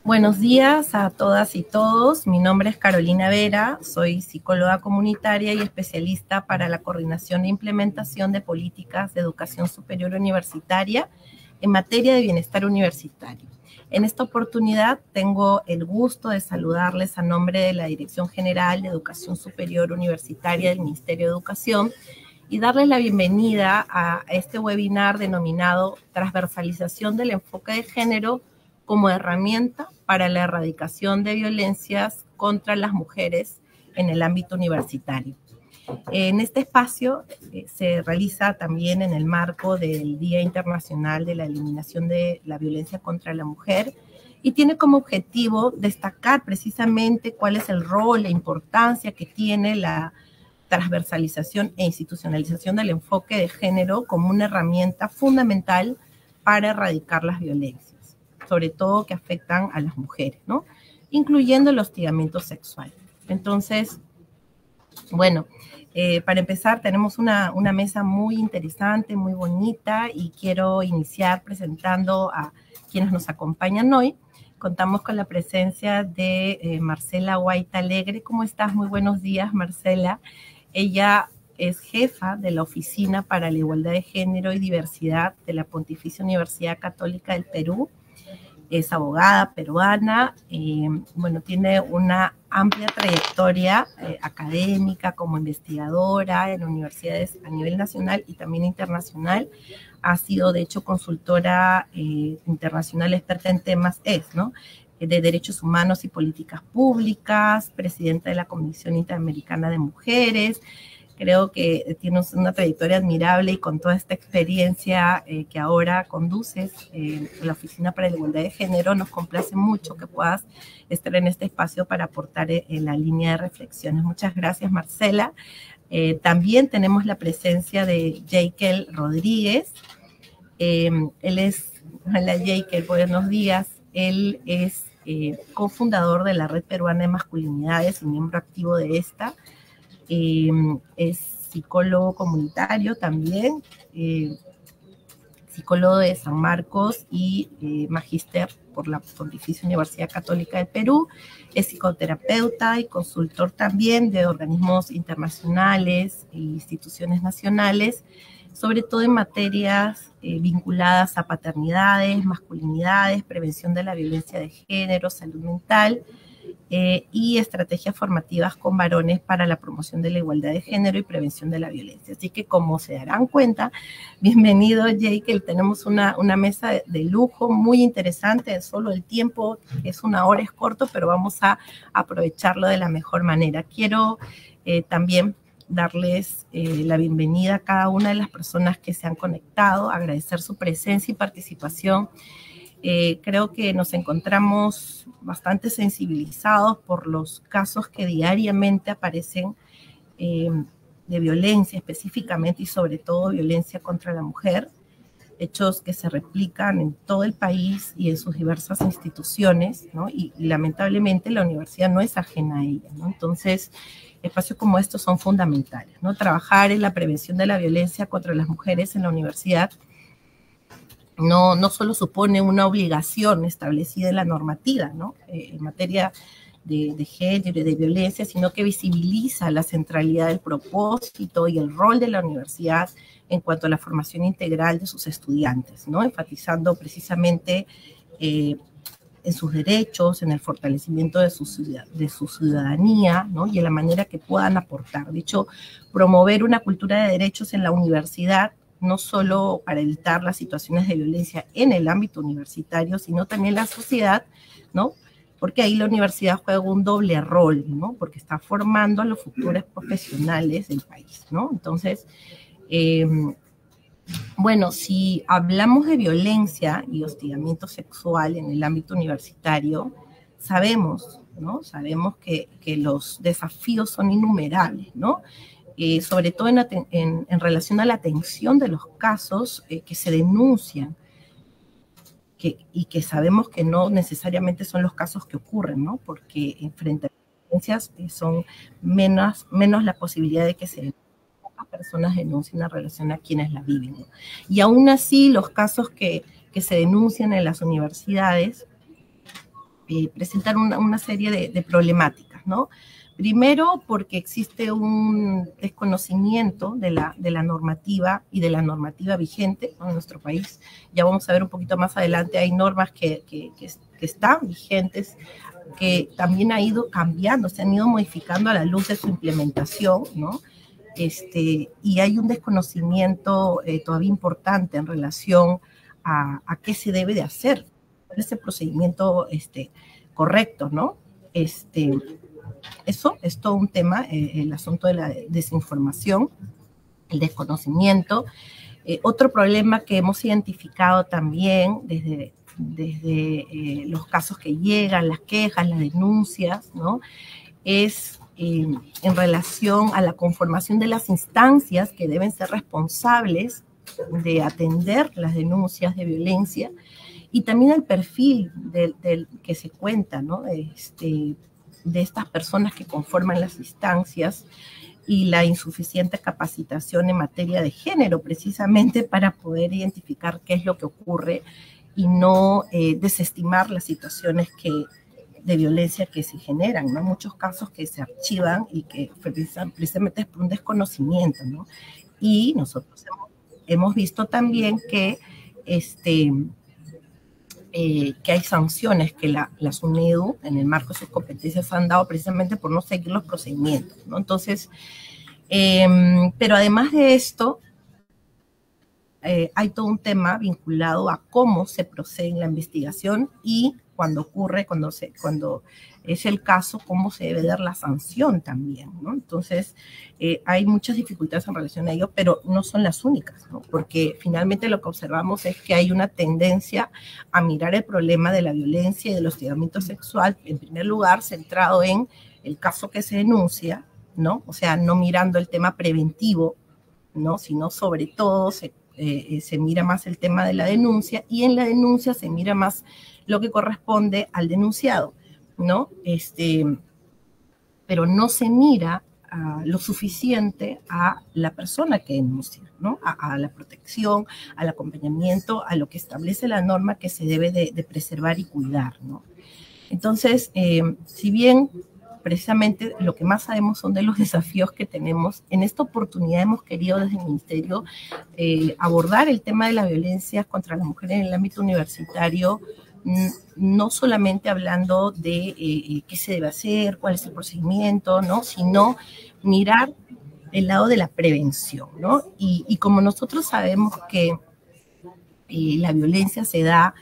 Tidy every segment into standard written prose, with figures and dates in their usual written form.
Buenos días a todas y todos. Mi nombre es Carolina Vera, soy psicóloga comunitaria y especialista para la coordinación e implementación de políticas de educación superior universitaria en materia de bienestar universitario. En esta oportunidad tengo el gusto de saludarles a nombre de la Dirección General de Educación Superior Universitaria del Ministerio de Educación y darles la bienvenida a este webinar denominado Transversalización del enfoque de género como herramienta para la erradicación de violencias contra las mujeres en el ámbito universitario. En este espacio se realiza también en el marco del Día Internacional de la Eliminación de la Violencia contra la Mujer y tiene como objetivo destacar precisamente cuál es el rol, la importancia que tiene la transversalización e institucionalización del enfoque de género como una herramienta fundamental para erradicar las violencias, sobre todo que afectan a las mujeres, ¿no? Incluyendo el hostigamiento sexual. Entonces, bueno, para empezar tenemos una mesa muy interesante, muy bonita y quiero iniciar presentando a quienes nos acompañan hoy. Contamos con la presencia de Marcela Guaita Alegre. ¿Cómo estás? Muy buenos días, Marcela. Ella es jefa de la Oficina para la Igualdad de Género y Diversidad de la Pontificia Universidad Católica del Perú. Es abogada peruana, bueno, tiene una amplia trayectoria académica como investigadora en universidades a nivel nacional y también internacional. Ha sido, de hecho, consultora internacional experta en temas ¿no? De derechos humanos y políticas públicas, presidenta de la Comisión Interamericana de Mujeres. Creo que tienes una trayectoria admirable y con toda esta experiencia que ahora conduces la Oficina para la Igualdad de Género, nos complace mucho que puedas estar en este espacio para aportar en la línea de reflexiones. Muchas gracias, Marcela. También tenemos la presencia de Jekyll Rodríguez. Él es, hola Jekyll, buenos días. Él es cofundador de la Red Peruana de Masculinidades y miembro activo de esta. Es psicólogo comunitario también, psicólogo de San Marcos y magíster por la Pontificia Universidad Católica del Perú. Es psicoterapeuta y consultor también de organismos internacionales e instituciones nacionales, sobre todo en materias vinculadas a paternidades, masculinidades, prevención de la violencia de género, salud mental, y estrategias formativas con varones para la promoción de la igualdad de género y prevención de la violencia. Así que, como se darán cuenta, bienvenido, Jake. Tenemos una mesa de lujo muy interesante. Solo el tiempo, que es una hora, es corto, pero vamos a aprovecharlo de la mejor manera. Quiero también darles la bienvenida a cada una de las personas que se han conectado, agradecer su presencia y participación. Creo que nos encontramos bastante sensibilizados por los casos que diariamente aparecen de violencia específicamente y sobre todo violencia contra la mujer, hechos que se replican en todo el país y en sus diversas instituciones, ¿no? Y lamentablemente la universidad no es ajena a ella, ¿no? Entonces, espacios como estos son fundamentales, ¿no? Trabajar en la prevención de la violencia contra las mujeres en la universidad no solo supone una obligación establecida en la normativa, ¿no? En materia de género y de violencia, sino que visibiliza la centralidad del propósito y el rol de la universidad en cuanto a la formación integral de sus estudiantes, ¿no? Enfatizando precisamente en sus derechos, en el fortalecimiento de su ciudadanía, ¿no? Y en la manera que puedan aportar. De hecho, promover una cultura de derechos en la universidad, no solo para evitar las situaciones de violencia en el ámbito universitario, sino también en la sociedad, ¿no? Porque ahí la universidad juega un doble rol, ¿no? Porque está formando a los futuros profesionales del país, ¿no? Entonces, bueno, si hablamos de violencia y hostigamiento sexual en el ámbito universitario, sabemos, ¿no? Sabemos que los desafíos son innumerables, ¿no? Sobre todo en relación a la atención de los casos que se denuncian y que sabemos que no necesariamente son los casos que ocurren, ¿no? Porque frente a las violencias son menos la posibilidad de que pocas personas denuncien en relación a quienes la viven, ¿no? Y aún así los casos que se denuncian en las universidades presentan una serie de problemáticas, ¿no? Primero, porque existe un desconocimiento de la normativa y de la normativa vigente, ¿no?, en nuestro país. Ya vamos a ver un poquito más adelante, hay normas que están vigentes, que también ha ido cambiando, se han ido modificando a la luz de su implementación, ¿no? Y hay un desconocimiento todavía importante en relación a qué se debe de hacer, cuál es el procedimiento correcto, ¿no? Eso es todo un tema, el asunto de la desinformación, el desconocimiento. Otro problema que hemos identificado también desde los casos que llegan, las quejas, las denuncias, ¿no?, es en relación a la conformación de las instancias que deben ser responsables de atender las denuncias de violencia, y también el perfil del que se cuenta, ¿no?, de estas personas que conforman las instancias, y la insuficiente capacitación en materia de género, precisamente para poder identificar qué es lo que ocurre y no desestimar las situaciones de violencia que se generan, ¿no? Muchos casos que se archivan y que precisamente es por un desconocimiento, ¿no? Y nosotros hemos visto también que hay sanciones que la SUNEDU, en el marco de sus competencias, han dado precisamente por no seguir los procedimientos, ¿no? Entonces, pero además de esto, hay todo un tema vinculado a cómo se procede en la investigación, y cuando ocurre, cuando es el caso, cómo se debe dar la sanción también, ¿no? Entonces, hay muchas dificultades en relación a ello, pero no son las únicas, ¿no? Porque finalmente lo que observamos es que hay una tendencia a mirar el problema de la violencia y del hostigamiento sexual, en primer lugar, centrado en el caso que se denuncia, ¿no? O sea, no mirando el tema preventivo, ¿no?, sino sobre todo se mira más el tema de la denuncia, y en la denuncia se mira más lo que corresponde al denunciado, ¿no? Pero no se mira lo suficiente a la persona que denuncia, ¿no? A la protección, al acompañamiento, a lo que establece la norma que se debe de preservar y cuidar, ¿no? Entonces, si bien precisamente lo que más sabemos son de los desafíos que tenemos, en esta oportunidad hemos querido desde el Ministerio abordar el tema de la violencia contra la mujer en el ámbito universitario, no solamente hablando de qué se debe hacer, cuál es el procedimiento, ¿no?, sino mirar el lado de la prevención, ¿no? Y como nosotros sabemos que la violencia se da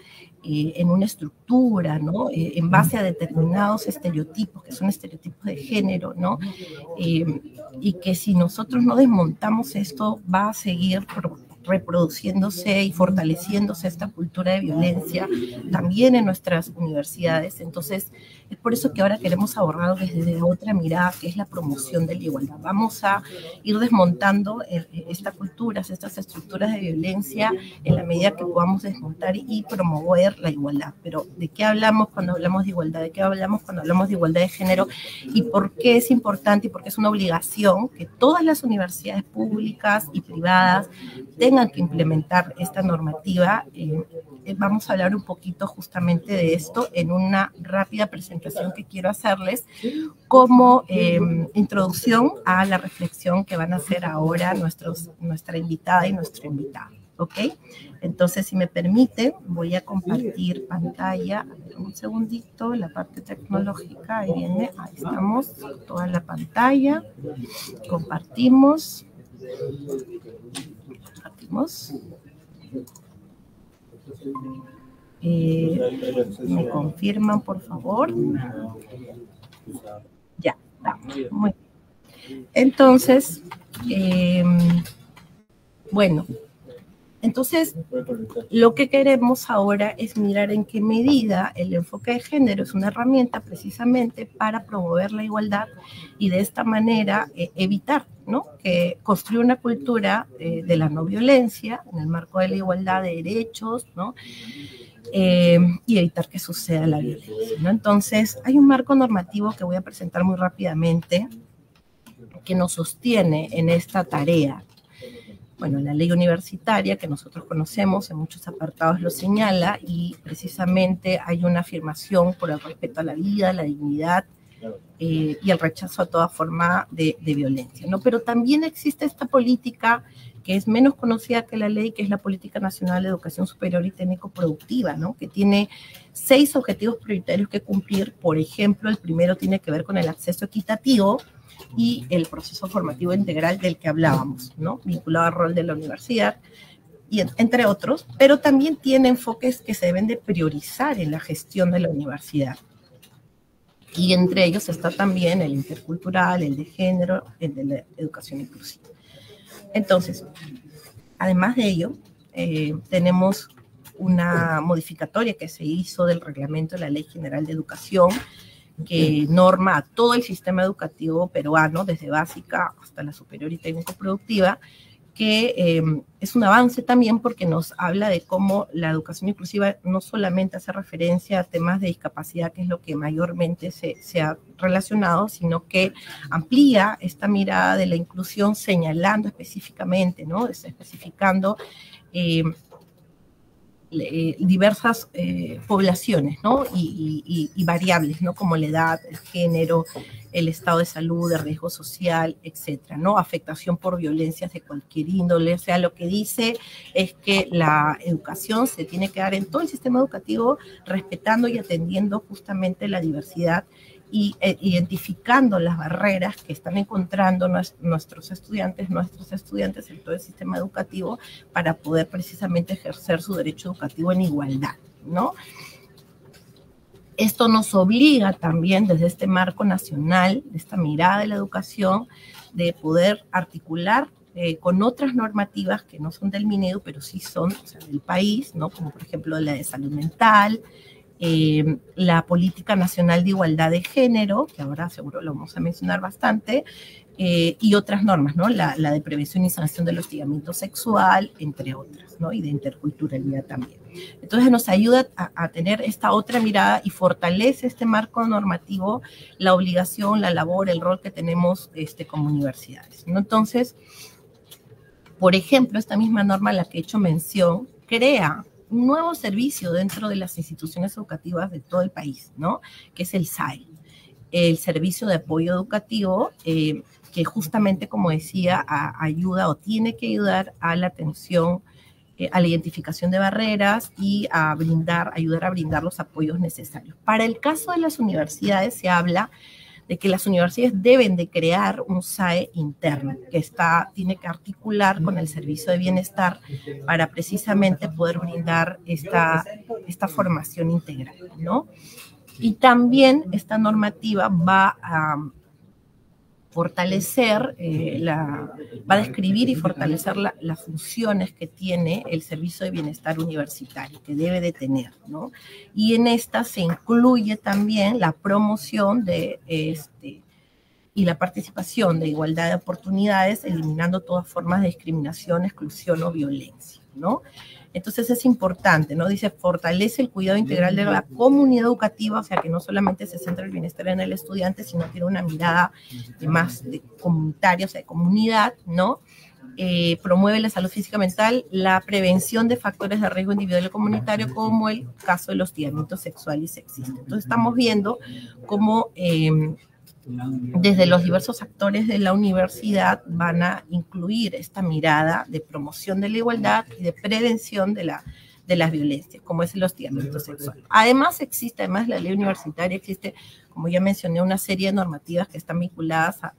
en una estructura, ¿no?, en base a determinados estereotipos, que son estereotipos de género, ¿no?, y que si nosotros no desmontamos esto, va a seguir reproduciéndose y fortaleciéndose esta cultura de violencia también en nuestras universidades. Entonces, es por eso que ahora queremos abordarlo desde otra mirada, que es la promoción de la igualdad. Vamos a ir desmontando esta cultura, estas estructuras de violencia, en la medida que podamos desmontar y promover la igualdad. Pero, ¿de qué hablamos cuando hablamos de igualdad? ¿De qué hablamos cuando hablamos de igualdad de género? ¿Y por qué es importante y por qué es una obligación que todas las universidades públicas y privadas tengan que implementar esta normativa? Vamos a hablar un poquito justamente de esto en una rápida presentación que quiero hacerles como introducción a la reflexión que van a hacer ahora nuestra invitada y nuestro invitado, ¿ok? Entonces, si me permite, voy a compartir pantalla. A ver, un segundito, la parte tecnológica, ahí viene, ahí estamos, toda la pantalla. Compartimos. ¿Me confirman, por favor? Ya, vamos. Muy bien. Entonces, bueno, entonces lo que queremos ahora es mirar en qué medida el enfoque de género es una herramienta precisamente para promover la igualdad y de esta manera evitar, ¿no?, que construir una cultura de la no violencia en el marco de la igualdad de derechos, ¿no?, y evitar que suceda la violencia, ¿no? Entonces, hay un marco normativo que voy a presentar muy rápidamente que nos sostiene en esta tarea. Bueno, la ley universitaria que nosotros conocemos en muchos apartados lo señala, y precisamente hay una afirmación por el respeto a la vida, la dignidad y el rechazo a toda forma de violencia, ¿no? Pero también existe esta política que es menos conocida que la ley, que es la Política Nacional de Educación Superior y Técnico-Productiva, ¿no? Que tiene 6 objetivos prioritarios que cumplir. Por ejemplo, el primero tiene que ver con el acceso equitativo y el proceso formativo integral del que hablábamos, ¿no? Vinculado al rol de la universidad, y entre otros, pero también tiene enfoques que se deben de priorizar en la gestión de la universidad. Y entre ellos está también el intercultural, el de género, el de la educación inclusiva. Entonces, además de ello, tenemos una modificatoria que se hizo del reglamento de la Ley General de Educación, que norma a todo el sistema educativo peruano, desde básica hasta la superior y técnico-productiva, que es un avance también porque nos habla de cómo la educación inclusiva no solamente hace referencia a temas de discapacidad, que es lo que mayormente se ha relacionado, sino que amplía esta mirada de la inclusión señalando específicamente, ¿no? Especificando diversas poblaciones, ¿no? Y variables, ¿no? Como la edad, el género, el estado de salud, de riesgo social, etcétera, ¿no? Afectación por violencias de cualquier índole. O sea, lo que dice es que la educación se tiene que dar en todo el sistema educativo, respetando y atendiendo justamente la diversidad y identificando las barreras que están encontrando nuestros estudiantes en todo el sistema educativo para poder precisamente ejercer su derecho educativo en igualdad, ¿no? Esto nos obliga también desde este marco nacional, de esta mirada de la educación, de poder articular con otras normativas que no son del Minedu, pero sí son, o sea, del país, ¿no? Como por ejemplo la de salud mental, la Política Nacional de Igualdad de Género, que ahora seguro lo vamos a mencionar bastante, y otras normas, ¿no? La de prevención y sanción del hostigamiento sexual, entre otras, ¿no? Y de interculturalidad también. Entonces nos ayuda a tener esta otra mirada y fortalece este marco normativo, la obligación, la labor, el rol que tenemos como universidades, ¿no? Entonces, por ejemplo, esta misma norma a la que he hecho mención crea un nuevo servicio dentro de las instituciones educativas de todo el país, ¿no? Que es el SAE, el Servicio de Apoyo Educativo, que justamente, como decía, ayuda o tiene que ayudar a la atención, a la identificación de barreras y ayudar a brindar los apoyos necesarios. Para el caso de las universidades se habla de que las universidades deben de crear un SAE interno que tiene que articular con el servicio de bienestar para precisamente poder brindar esta formación integral, ¿no? Y también esta normativa va a fortalecer, va a describir y fortalecer las funciones que tiene el servicio de bienestar universitario, que debe de tener, ¿no? Y en esta se incluye también la promoción y la participación de igualdad de oportunidades, eliminando todas formas de discriminación, exclusión o violencia, ¿no? Entonces es importante, ¿no? Dice, fortalece el cuidado integral de la comunidad educativa, o sea, que no solamente se centra el bienestar en el estudiante, sino tiene una mirada más comunitaria, o sea, de comunidad, ¿no? Promueve la salud física y mental, la prevención de factores de riesgo individual y comunitario, como el caso del hostigamiento sexual y sexista. Entonces estamos viendo cómo desde los diversos actores de la universidad van a incluir esta mirada de promoción de la igualdad y de prevención de las violencias, como es el hostigamiento sexual. Además la ley universitaria existe, como ya mencioné, una serie de normativas que están vinculadas a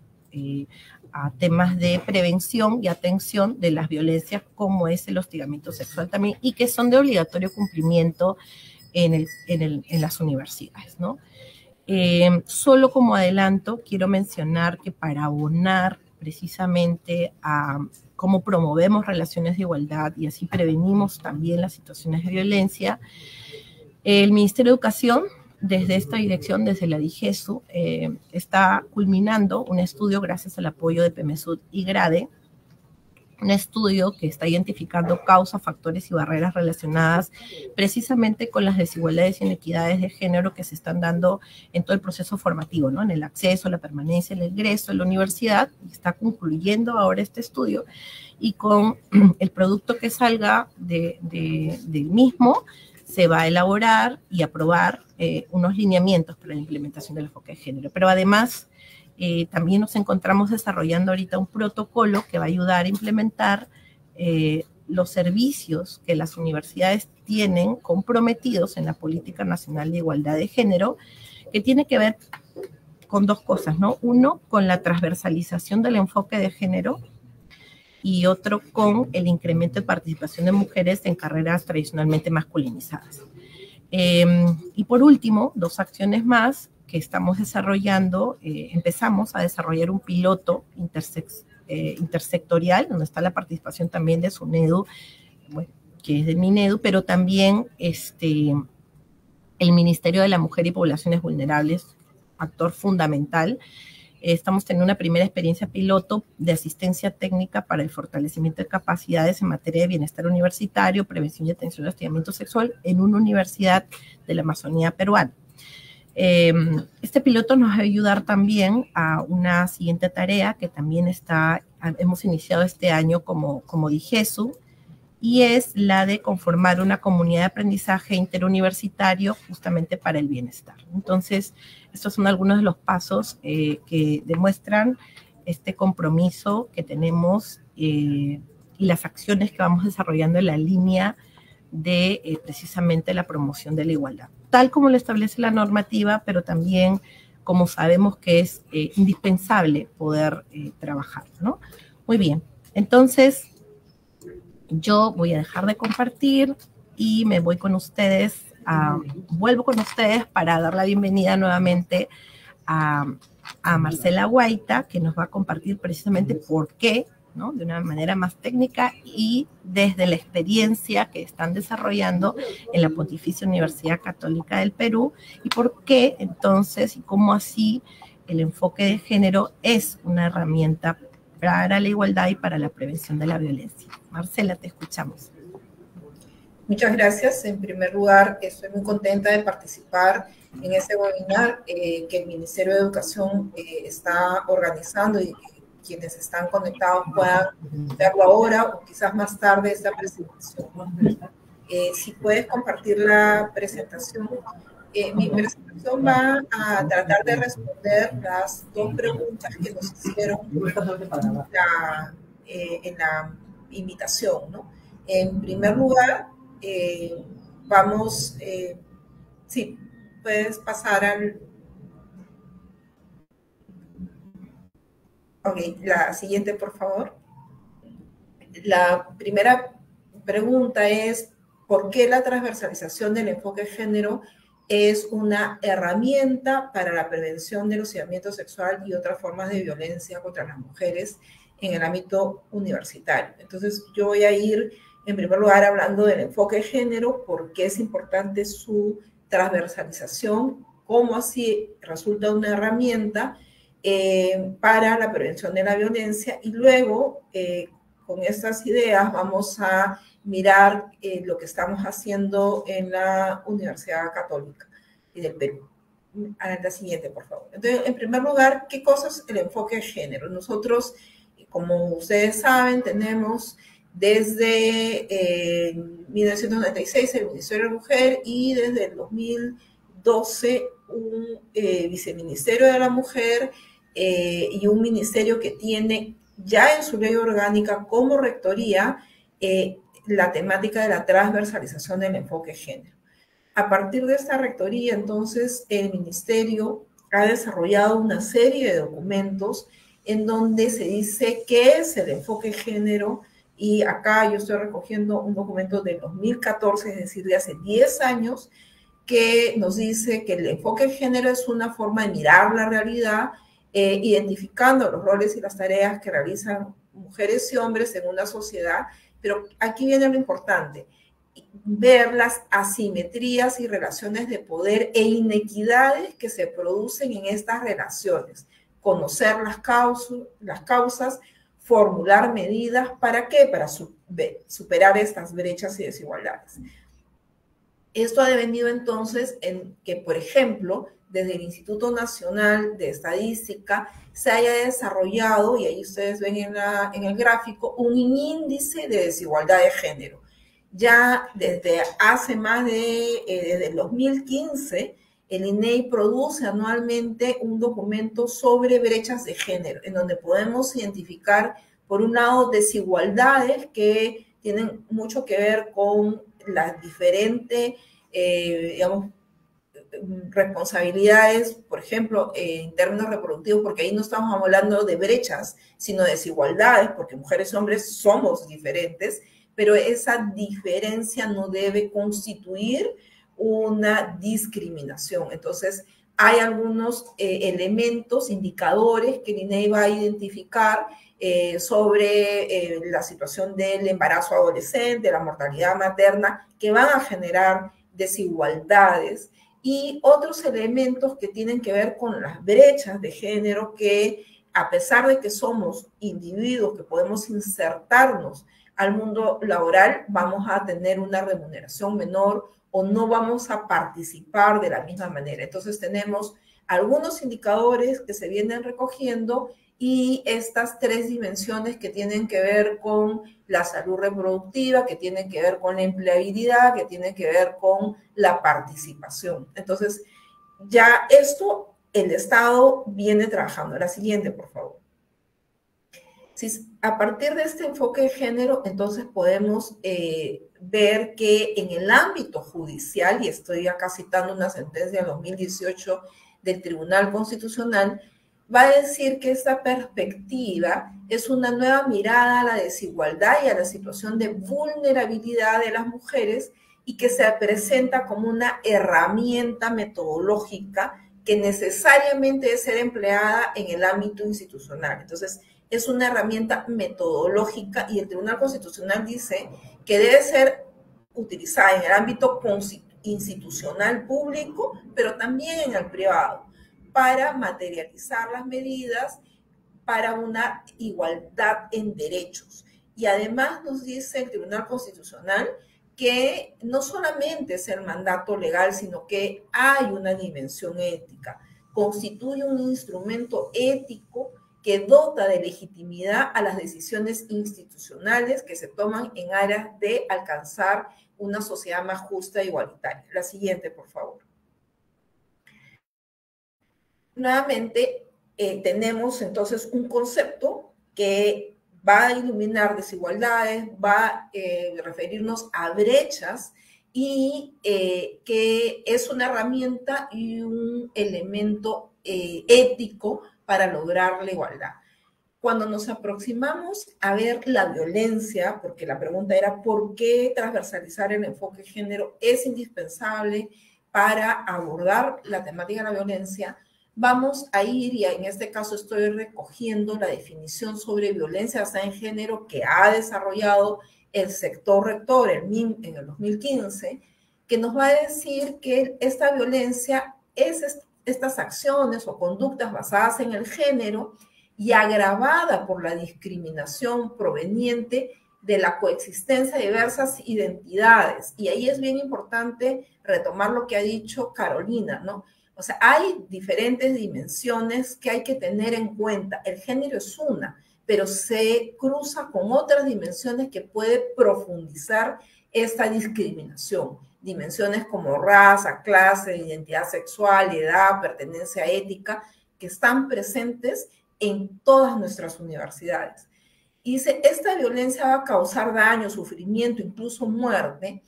temas de prevención y atención de las violencias, como es el hostigamiento sexual también, y que son de obligatorio cumplimiento en las universidades, ¿no? Solo como adelanto, quiero mencionar que para abonar precisamente a cómo promovemos relaciones de igualdad y así prevenimos también las situaciones de violencia, el Ministerio de Educación, desde esta dirección, desde la DIGESU, está culminando un estudio gracias al apoyo de PEMESUD y GRADE, un estudio que está identificando causas, factores y barreras relacionadas precisamente con las desigualdades y inequidades de género que se están dando en todo el proceso formativo, ¿no? En el acceso, la permanencia, el ingreso en la universidad. Está concluyendo ahora este estudio y con el producto que salga del mismo se va a elaborar y aprobar unos lineamientos para la implementación del enfoque de género. Pero además, también nos encontramos desarrollando ahorita un protocolo que va a ayudar a implementar los servicios que las universidades tienen comprometidos en la Política Nacional de Igualdad de Género, que tiene que ver con dos cosas, ¿no? Uno, con la transversalización del enfoque de género y otro con el incremento de participación de mujeres en carreras tradicionalmente masculinizadas. Y por último, dos acciones más que estamos desarrollando. Empezamos a desarrollar un piloto intersectorial, donde está la participación también de SUNEDU, bueno, que es de Minedu, pero también el Ministerio de la Mujer y Poblaciones Vulnerables, actor fundamental. Estamos teniendo una primera experiencia piloto de asistencia técnica para el fortalecimiento de capacidades en materia de bienestar universitario, prevención y atención al hostigamiento sexual en una universidad de la Amazonía peruana. Este piloto nos va a ayudar también a una siguiente tarea que también hemos iniciado este año como DIGESU, y es la de conformar una comunidad de aprendizaje interuniversitario justamente para el bienestar. Entonces, estos son algunos de los pasos que demuestran este compromiso que tenemos y las acciones que vamos desarrollando en la línea de precisamente la promoción de la igualdad, tal como lo establece la normativa, pero también como sabemos que es indispensable poder trabajar, ¿no? Muy bien, entonces yo voy a dejar de compartir y me voy con ustedes, vuelvo con ustedes para dar la bienvenida nuevamente a Marcela Guaita, que nos va a compartir precisamente por qué, ¿no? De una manera más técnica y desde la experiencia que están desarrollando en la Pontificia Universidad Católica del Perú, y por qué entonces y cómo así el enfoque de género es una herramienta para la igualdad y para la prevención de la violencia. Marcela, te escuchamos. Muchas gracias. En primer lugar, estoy muy contenta de participar en este webinar que el Ministerio de Educación está organizando y quienes están conectados puedan verlo ahora o quizás más tarde esta presentación. Si puedes compartir la presentación. Mi presentación va a tratar de responder las dos preguntas que nos hicieron en la invitación, ¿no? En primer lugar, sí, puedes pasar al... Ok, la siguiente, por favor. La primera pregunta es, ¿por qué la transversalización del enfoque de género es una herramienta para la prevención del hostigamiento sexual y otras formas de violencia contra las mujeres en el ámbito universitario? Entonces, yo voy a ir, en primer lugar, hablando del enfoque de género, por qué es importante su transversalización, cómo así resulta una herramienta para la prevención de la violencia, y luego, con estas ideas, vamos a mirar lo que estamos haciendo en la Universidad Católica y del Perú. A la siguiente, por favor. Entonces, en primer lugar, ¿qué cosa es el enfoque de género? Nosotros, como ustedes saben, tenemos desde 1996 el Ministerio de la Mujer y desde el 2012 un Viceministerio de la Mujer y un ministerio que tiene ya en su ley orgánica como rectoría la temática de la transversalización del enfoque de género. A partir de esta rectoría, entonces, el ministerio ha desarrollado una serie de documentos en donde se dice qué es el enfoque de género, y acá yo estoy recogiendo un documento de 2014, es decir, de hace 10 años, que nos dice que el enfoque de género es una forma de mirar la realidad, identificando los roles y las tareas que realizan mujeres y hombres en una sociedad, pero aquí viene lo importante, ver las asimetrías y relaciones de poder e inequidades que se producen en estas relaciones, conocer las causas, formular medidas. ¿Para qué? Para superar estas brechas y desigualdades. Esto ha devenido entonces en que, por ejemplo, desde el Instituto Nacional de Estadística se haya desarrollado, y ahí ustedes ven en el gráfico, un índice de desigualdad de género. Ya desde hace más de, desde el 2015, el INEI produce anualmente un documento sobre brechas de género, en donde podemos identificar, por un lado, desigualdades que tienen mucho que ver con las diferentes, digamos, responsabilidades, por ejemplo, en términos reproductivos, porque ahí no estamos hablando de brechas, sino de desigualdades, porque mujeres y hombres somos diferentes, pero esa diferencia no debe constituir una discriminación. Entonces, hay algunos elementos, indicadores que el INEI va a identificar sobre la situación del embarazo adolescente, la mortalidad materna, que van a generar desigualdades, y otros elementos que tienen que ver con las brechas de género, que a pesar de que somos individuos que podemos insertarnos al mundo laboral, vamos a tener una remuneración menor o no vamos a participar de la misma manera. Entonces tenemos algunos indicadores que se vienen recogiendo, y estas tres dimensiones que tienen que ver con la salud reproductiva, que tienen que ver con la empleabilidad, que tienen que ver con la participación. Entonces, ya esto el Estado viene trabajando. La siguiente, por favor. Si, a partir de este enfoque de género, entonces podemos ver que en el ámbito judicial, y estoy acá citando una sentencia del 2018 del Tribunal Constitucional, va a decir que esta perspectiva es una nueva mirada a la desigualdad y a la situación de vulnerabilidad de las mujeres, y que se presenta como una herramienta metodológica que necesariamente debe ser empleada en el ámbito institucional. Entonces, es una herramienta metodológica, y el Tribunal Constitucional dice que debe ser utilizada en el ámbito institucional público, pero también en el privado, para materializar las medidas para una igualdad en derechos. Y además nos dice el Tribunal Constitucional que no solamente es el mandato legal, sino que hay una dimensión ética. Constituye un instrumento ético que dota de legitimidad a las decisiones institucionales que se toman en aras de alcanzar una sociedad más justa e igualitaria. La siguiente, por favor. Nuevamente, tenemos entonces un concepto que va a iluminar desigualdades, va a referirnos a brechas, y que es una herramienta y un elemento ético para lograr la igualdad. Cuando nos aproximamos a ver la violencia, porque la pregunta era ¿por qué transversalizar el enfoque de género es indispensable para abordar la temática de la violencia? Vamos a ir, y en este caso estoy recogiendo la definición sobre violencia basada en género que ha desarrollado el sector rector, el MIM, en el 2015, que nos va a decir que esta violencia es estas acciones o conductas basadas en el género y agravada por la discriminación proveniente de la coexistencia de diversas identidades. Y ahí es bien importante retomar lo que ha dicho Carolina, ¿no? O sea, hay diferentes dimensiones que hay que tener en cuenta. El género es una, pero se cruza con otras dimensiones que puede profundizar esta discriminación. Dimensiones como raza, clase, identidad sexual, edad, pertenencia ética, que están presentes en todas nuestras universidades. Y dice, esta violencia va a causar daño, sufrimiento, incluso muerte,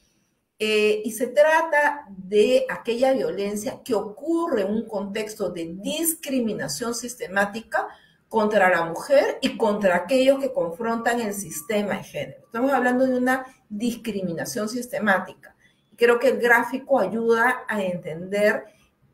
y se trata de aquella violencia que ocurre en un contexto de discriminación sistemática contra la mujer y contra aquellos que confrontan el sistema de género. Estamos hablando de una discriminación sistemática. Creo que el gráfico ayuda a entender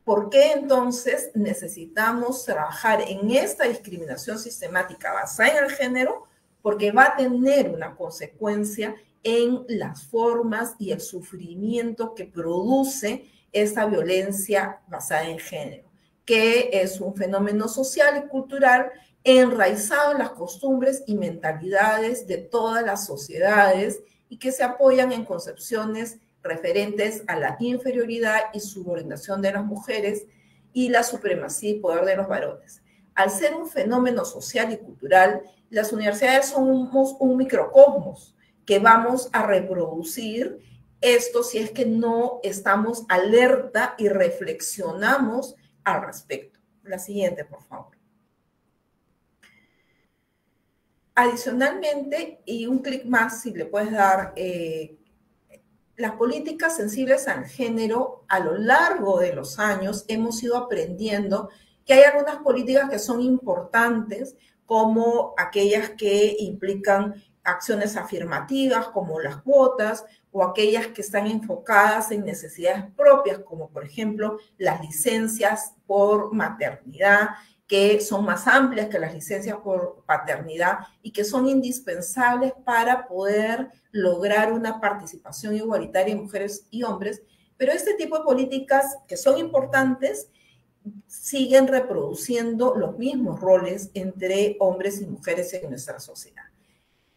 por qué entonces necesitamos trabajar en esta discriminación sistemática basada en el género, porque va a tener una consecuencia en las formas y el sufrimiento que produce esta violencia basada en género, que es un fenómeno social y cultural enraizado en las costumbres y mentalidades de todas las sociedades y que se apoyan en concepciones referentes a la inferioridad y subordinación de las mujeres y la supremacía y poder de los varones. Al ser un fenómeno social y cultural, las universidades somos un microcosmos que vamos a reproducir esto si es que no estamos alerta y reflexionamos al respecto. La siguiente, por favor. Adicionalmente, y un clic más si le puedes dar, las políticas sensibles al género a lo largo de los años hemos ido aprendiendo que hay algunas políticas que son importantes, como aquellas que implican acciones afirmativas, como las cuotas, o aquellas que están enfocadas en necesidades propias, como por ejemplo las licencias por maternidad, que son más amplias que las licencias por paternidad y que son indispensables para poder lograr una participación igualitaria de mujeres y hombres. Pero este tipo de políticas que son importantes siguen reproduciendo los mismos roles entre hombres y mujeres en nuestra sociedad.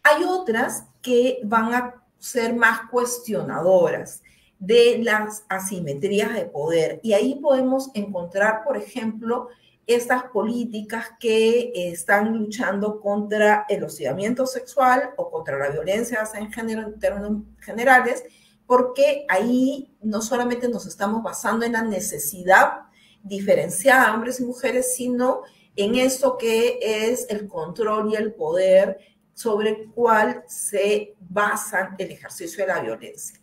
Hay otras que van a ser más cuestionadoras de las asimetrías de poder y ahí podemos encontrar, por ejemplo, estas políticas que están luchando contra el hostigamiento sexual o contra la violencia en género en términos generales, porque ahí no solamente nos estamos basando en la necesidad diferenciada de hombres y mujeres, sino en esto que es el control y el poder sobre el cual se basa el ejercicio de la violencia.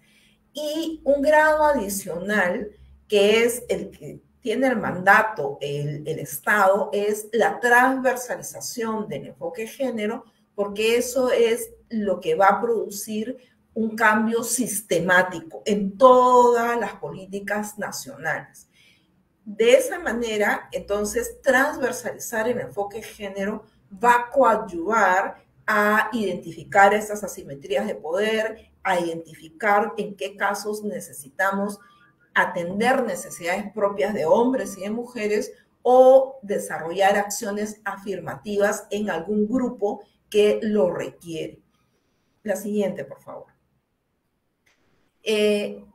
Y un grado adicional, que es el que tiene el mandato el Estado, es la transversalización del enfoque de género, porque eso es lo que va a producir un cambio sistemático en todas las políticas nacionales. De esa manera, entonces, transversalizar el enfoque de género va a coadyuvar a identificar estas asimetrías de poder, a identificar en qué casos necesitamos atender necesidades propias de hombres y de mujeres o desarrollar acciones afirmativas en algún grupo que lo requiere. La siguiente, por favor.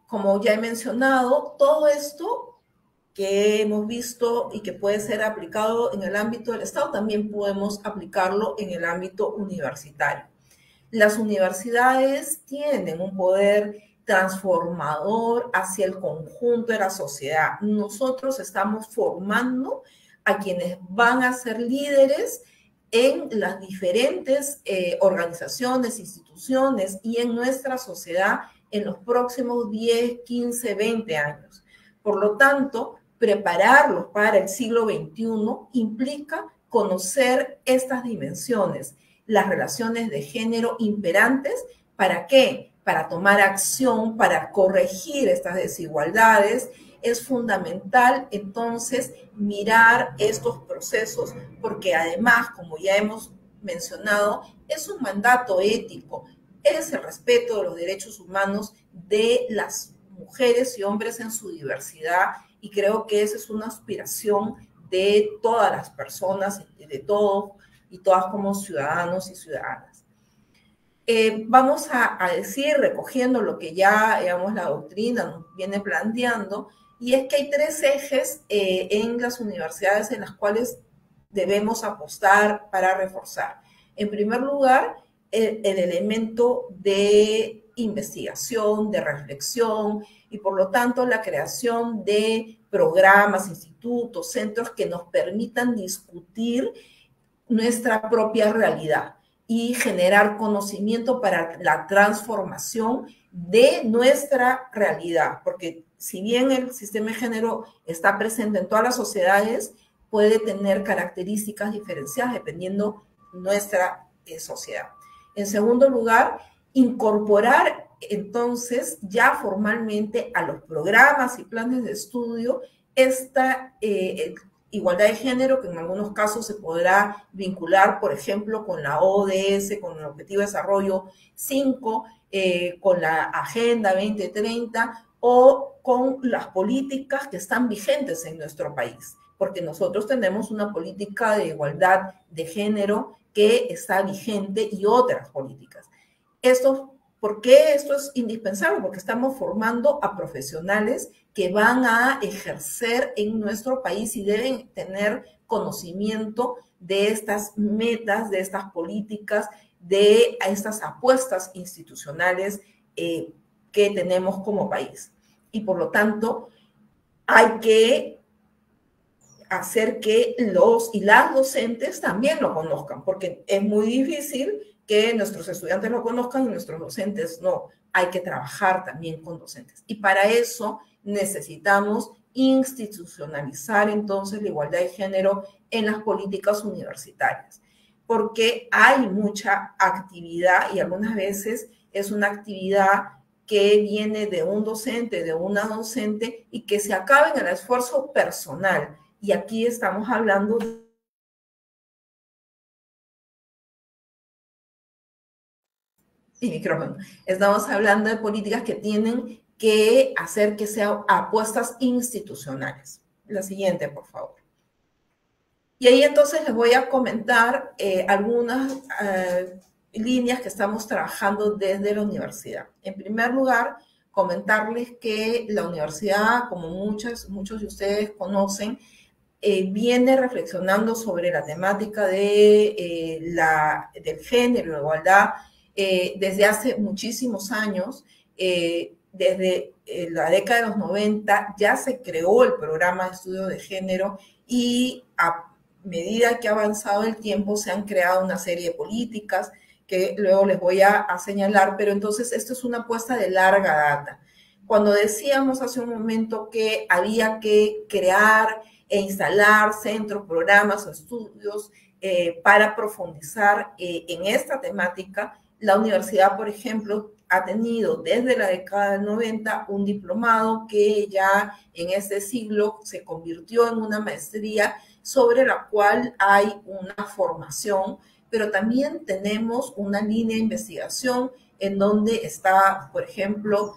Como ya he mencionado, todo esto que hemos visto y que puede ser aplicado en el ámbito del Estado, también podemos aplicarlo en el ámbito universitario. Las universidades tienen un poder transformador hacia el conjunto de la sociedad. Nosotros estamos formando a quienes van a ser líderes en las diferentes organizaciones, instituciones y en nuestra sociedad en los próximos 10, 15, 20 años. Por lo tanto, prepararlos para el siglo XXI implica conocer estas dimensiones, las relaciones de género imperantes. ¿Para qué? Para tomar acción, para corregir estas desigualdades. Es fundamental, entonces, mirar estos procesos, porque además, como ya hemos mencionado, es un mandato ético, es el respeto de los derechos humanos de las mujeres y hombres en su diversidad, y creo que esa es una aspiración de todas las personas, de todos y todas como ciudadanos y ciudadanas. Vamos a decir, recogiendo lo que ya, digamos, la doctrina nos viene planteando, y es que hay tres ejes en las universidades en las cuales debemos apostar para reforzar. En primer lugar, el elemento de investigación, de reflexión, y por lo tanto la creación de programas, institutos, centros que nos permitan discutir nuestra propia realidad y generar conocimiento para la transformación de nuestra realidad, porque si bien el sistema de género está presente en todas las sociedades, puede tener características diferenciadas dependiendo de nuestra sociedad. En segundo lugar, incorporar entonces ya formalmente a los programas y planes de estudio esta igualdad de género, que en algunos casos se podrá vincular, por ejemplo, con la ODS, con el Objetivo de Desarrollo 5, con la Agenda 2030 o con las políticas que están vigentes en nuestro país, porque nosotros tenemos una política de igualdad de género que está vigente y otras políticas. ¿Por qué esto es indispensable? Porque estamos formando a profesionales que van a ejercer en nuestro país y deben tener conocimiento de estas metas, de estas políticas, de estas apuestas institucionales que tenemos como país. Y por lo tanto, hay que hacer que los y las docentes también lo conozcan, porque es muy difícil que nuestros estudiantes lo conozcan y nuestros docentes no. Hay que trabajar también con docentes. Y para eso necesitamos institucionalizar entonces la igualdad de género en las políticas universitarias, porque hay mucha actividad y algunas veces es una actividad que viene de un docente, de una docente, y que se acaba en el esfuerzo personal. Y aquí estamos hablando de... Y micrófono. Estamos hablando de políticas que tienen que hacer que sean apuestas institucionales. La siguiente, por favor. Y ahí entonces les voy a comentar algunas líneas que estamos trabajando desde la universidad. En primer lugar, comentarles que la universidad, como muchos de ustedes conocen, viene reflexionando sobre la temática del género, la igualdad, desde hace muchísimos años. Desde la década de los 90 ya se creó el programa de estudio de género y a medida que ha avanzado el tiempo se han creado una serie de políticas que luego les voy a señalar, pero entonces esto es una apuesta de larga data. Cuando decíamos hace un momento que había que crear e instalar centros, programas o estudios para profundizar en esta temática, la universidad, por ejemplo, ha tenido desde la década del 90 un diplomado que ya en este siglo se convirtió en una maestría sobre la cual hay una formación, pero también tenemos una línea de investigación en donde está, por ejemplo,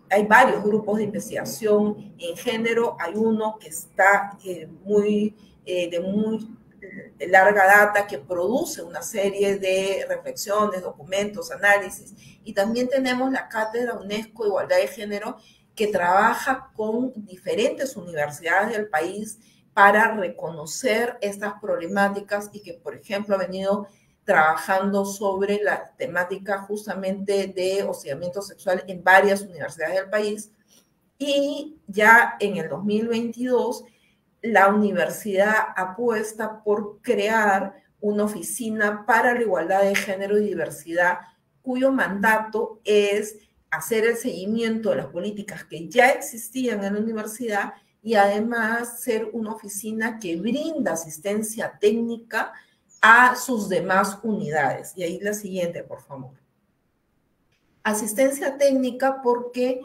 hay varios grupos de investigación en género, hay uno que está de muy larga data, que produce una serie de reflexiones, documentos, análisis, y también tenemos la Cátedra UNESCO Igualdad de Género, que trabaja con diferentes universidades del país para reconocer estas problemáticas y que, por ejemplo, ha venido trabajando sobre la temática justamente de hostigamiento sexual en varias universidades del país. Y ya en el 2022, la universidad apuesta por crear una oficina para la igualdad de género y diversidad, cuyo mandato es hacer el seguimiento de las políticas que ya existían en la universidad y además ser una oficina que brinda asistencia técnica a sus demás unidades. Y ahí la siguiente, por favor. Asistencia técnica porque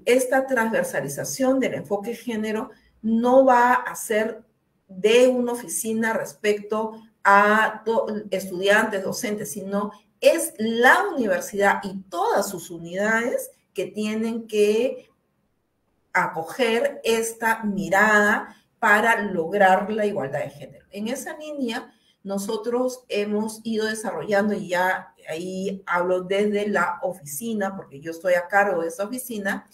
esta transversalización del enfoque género no va a ser de una oficina respecto a estudiantes, docentes, sino es la universidad y todas sus unidades que tienen que acoger esta mirada para lograr la igualdad de género. En esa línea, nosotros hemos ido desarrollando, y ya ahí hablo desde la oficina, porque yo estoy a cargo de esa oficina,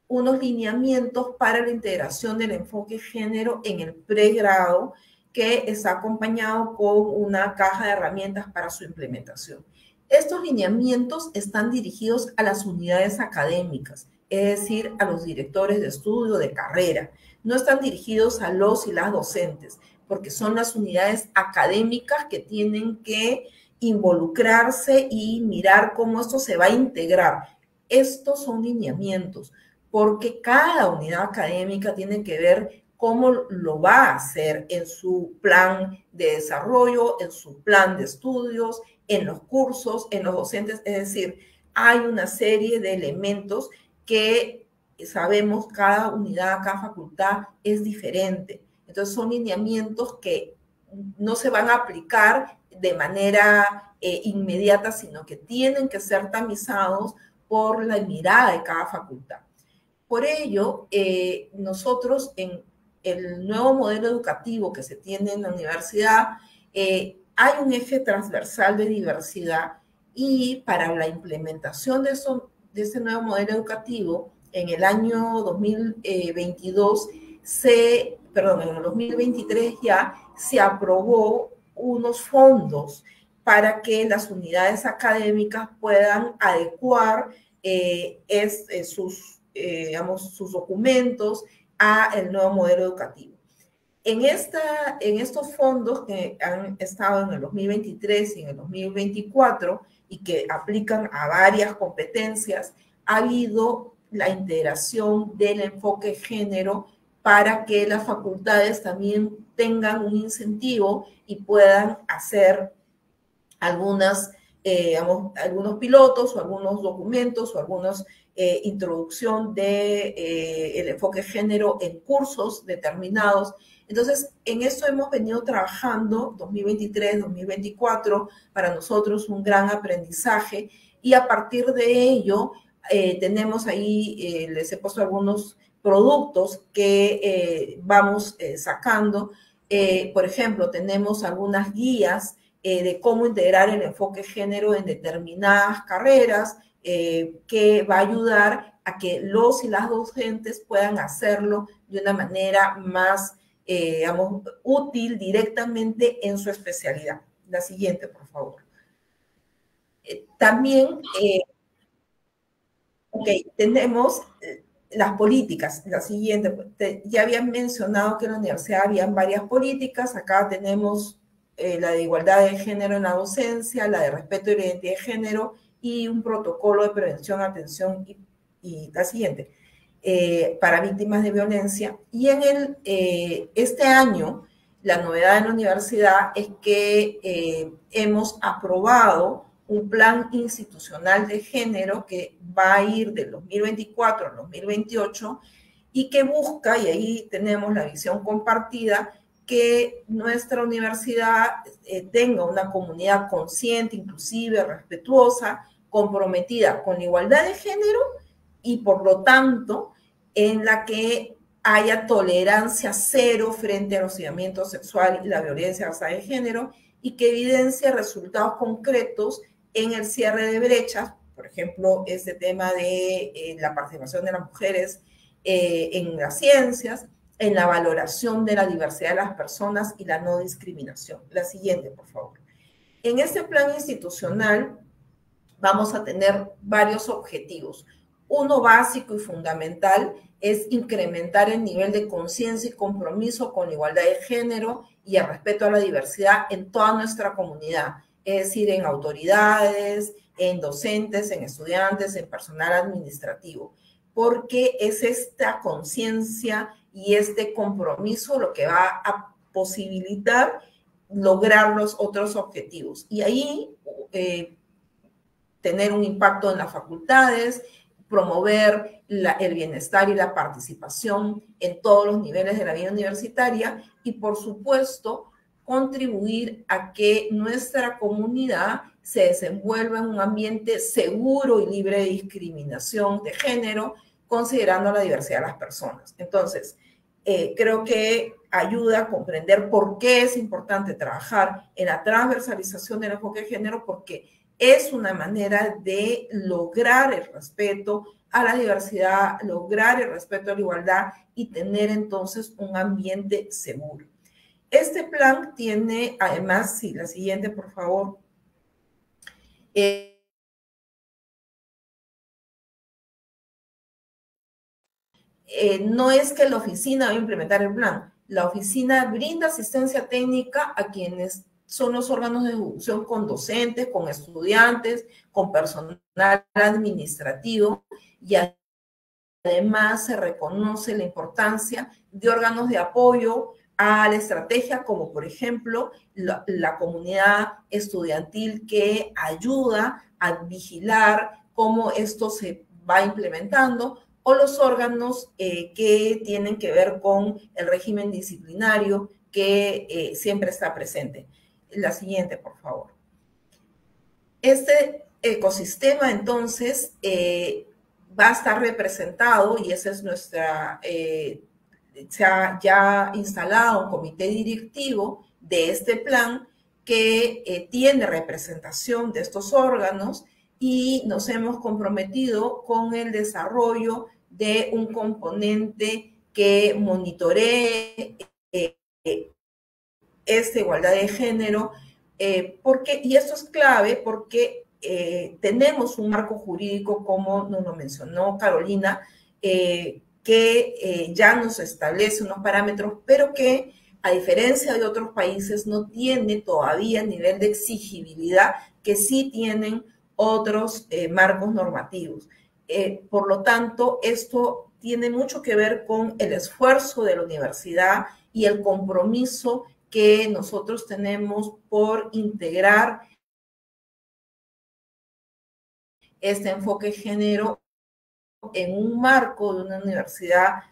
unos lineamientos para la integración del enfoque género en el pregrado, que está acompañado con una caja de herramientas para su implementación. Estos lineamientos están dirigidos a las unidades académicas, es decir, a los directores de estudio, de carrera. No están dirigidos a los y las docentes, porque son las unidades académicas que tienen que involucrarse y mirar cómo esto se va a integrar. Estos son lineamientos, porque cada unidad académica tiene que ver cómo lo va a hacer en su plan de desarrollo, en su plan de estudios, en los cursos, en los docentes. Es decir, hay una serie de elementos que sabemos cada unidad, cada facultad es diferente. Entonces son lineamientos que no se van a aplicar de manera inmediata, sino que tienen que ser tamizados por la mirada de cada facultad. Por ello, nosotros en el nuevo modelo educativo que se tiene en la universidad, hay un eje transversal de diversidad, y para la implementación de ese nuevo modelo educativo, en el año 2022, en el 2023 ya se aprobó unos fondos para que las unidades académicas puedan adecuar sus documentos a el nuevo modelo educativo. En estos fondos que han estado en el 2023 y en el 2024 y que aplican a varias competencias, ha habido la integración del enfoque género para que las facultades también tengan un incentivo y puedan hacer algunos pilotos o algunos documentos o algunos introducción de el enfoque género en cursos determinados. Entonces, en eso hemos venido trabajando 2023, 2024, para nosotros un gran aprendizaje, y a partir de ello tenemos ahí, les he puesto algunos productos que vamos sacando. Por ejemplo, tenemos algunas guías de cómo integrar el enfoque género en determinadas carreras, que va a ayudar a que los y las docentes puedan hacerlo de una manera más, útil directamente en su especialidad. La siguiente, por favor. También, tenemos las políticas. La siguiente, ya habían mencionado que en la universidad habían varias políticas. Acá tenemos la de igualdad de género en la docencia, la de respeto de la identidad de género y un protocolo de prevención, atención y la siguiente, para víctimas de violencia. Y en este año, la novedad en la universidad es que hemos aprobado un plan institucional de género que va a ir del 2024 al 2028 y que busca, y ahí tenemos la visión compartida, que nuestra universidad tenga una comunidad consciente, inclusive, respetuosa, comprometida con la igualdad de género y, por lo tanto, en la que haya tolerancia cero frente al hostigamiento sexual y la violencia basada en género, y que evidencie resultados concretos en el cierre de brechas, por ejemplo, este tema de la participación de las mujeres en las ciencias, en la valoración de la diversidad de las personas y la no discriminación. La siguiente, por favor. En este plan institucional vamos a tener varios objetivos. Uno básico y fundamental es incrementar el nivel de conciencia y compromiso con la igualdad de género y el respeto a la diversidad en toda nuestra comunidad, es decir, en autoridades, en docentes, en estudiantes, en personal administrativo, porque es esta conciencia y este compromiso lo que va a posibilitar lograr los otros objetivos. Y ahí tener un impacto en las facultades, promover el bienestar y la participación en todos los niveles de la vida universitaria y, por supuesto, contribuir a que nuestra comunidad se desenvuelva en un ambiente seguro y libre de discriminación de género, considerando la diversidad de las personas. Entonces, creo que ayuda a comprender por qué es importante trabajar en la transversalización del enfoque de género, porque es una manera de lograr el respeto a la diversidad, lograr el respeto a la igualdad y tener entonces un ambiente seguro. Este plan tiene, además, sí, la siguiente, por favor. No es que la oficina va a implementar el plan. La oficina brinda asistencia técnica a quienes son los órganos de ejecución, con docentes, con estudiantes, con personal administrativo, y además se reconoce la importancia de órganos de apoyo a la estrategia, como por ejemplo la comunidad estudiantil, que ayuda a vigilar cómo esto se va implementando, o los órganos que tienen que ver con el régimen disciplinario, que siempre está presente. La siguiente, por favor. Este ecosistema, entonces, va a estar representado, y esa es nuestra, se ha ya instalado un comité directivo de este plan que tiene representación de estos órganos, y nos hemos comprometido con el desarrollo de un componente que monitoree esta igualdad de género, y esto es clave porque tenemos un marco jurídico, como nos lo mencionó Carolina, que ya nos establece unos parámetros, pero que, a diferencia de otros países, no tiene todavía el nivel de exigibilidad que sí tienen otros marcos normativos. Por lo tanto, esto tiene mucho que ver con el esfuerzo de la universidad y el compromiso que nosotros tenemos por integrar este enfoque de género en un marco de una universidad